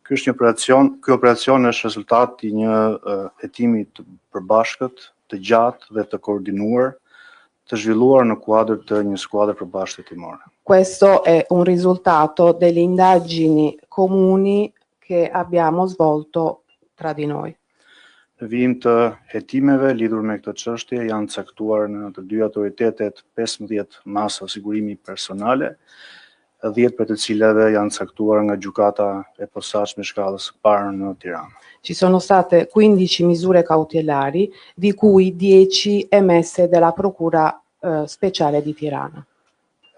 Ky operacion është rezultati i një hetimi të përbashkët, të gjatë dhe të koordinuar, të zhvilluar në kuadër të një skuadre përbashkëte hetimore. Questo è un risultato delle indagini comuni che abbiamo svolto tra di noi. Në vijim të hetimeve lidhur me këtë çështje janë caktuar në të dy autoritetet 15 masa sigurimi personale, 10 për të cilave janë caktuar nga gjykata e posaçme shkallës së parë në Tiranë. Ci sono state 15 misure cautelari, di cui 10 emesse dalla Procura Speciale di Tirana.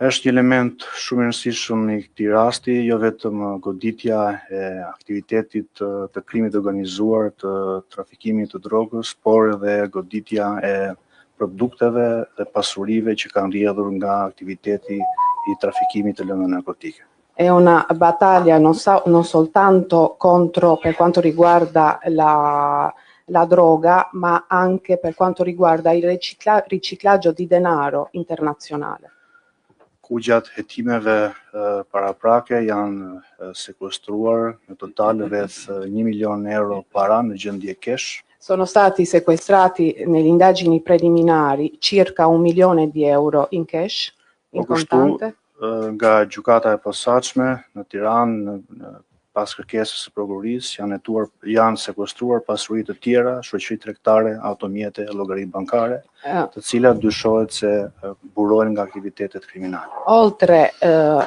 Është një element shumë i rëndësishëm i këtij rasti, jo vetëm goditja e aktivitetit të krimit organizuar, të trafikimit të drogës, por edhe goditja e produkteve dhe pasurive që kanë rrjedhur nga aktiviteti i trafikimit të lëndëve narkotike. È una battaglia non soltanto contro per quanto riguarda la droga, ma anche per quanto riguarda il riciclaggio di denaro internazionale. Ku gjatë hetimeve paraprake janë sekuestruar në total rreth 1 milion euro para në gjendje cash. Sono stati sequestrati nelle indagini preliminari circa 1 milione di euro in cash, in contante. Nga gjykata e posaçme në Tiranë, pas kërkesës së prokurorisë, janë sekuestruar pasuri të tjera, shoqëri tregtare, automjete, llogari bankare, të cilat dyshohet se burojnë nga aktivitetet criminali. Oltre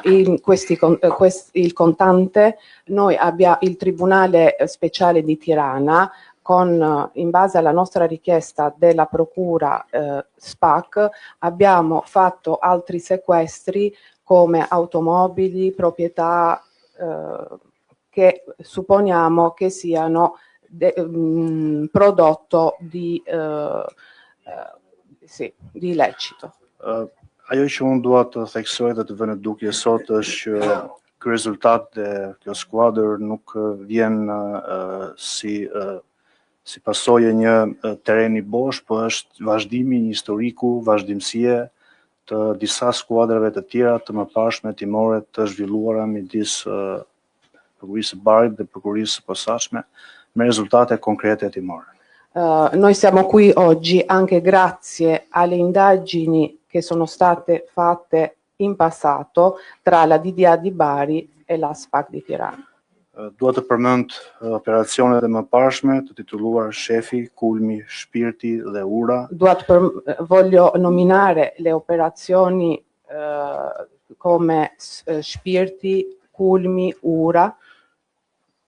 il contante, noi abbiamo il Tribunale Speciale di Tirana, in base alla nostra richiesta della Procura SPAC, abbiamo fatto altri sequestri come automobili, proprietà che supponiamo che siano prodotto di illecito. Ajo që unë dua të theksoj dhe të vënë dukje sot është që ky rezultat dhe kjo skuadër nuk vjen si pasojë një tereni bosh, por është vazhdimi një historiku, vazhdimësie të disa skuadrave të tjera të mëparshme hetimore të zhvilluara midis Prokurisë së Barit dhe Prokurisë së Posaçme me risultate concrete hetimore. Noi siamo qui oggi anche grazie alle indagini che sono state fatte in passato tra la DDA di Bari e la SPAC di Tirana. Dua të përmend operacionet e mëparshme të titulluar Shefi, Kulmi, Shpirti dhe Ura. Voglio nominare le operazioni come Shpirti, Kulmi, Ura.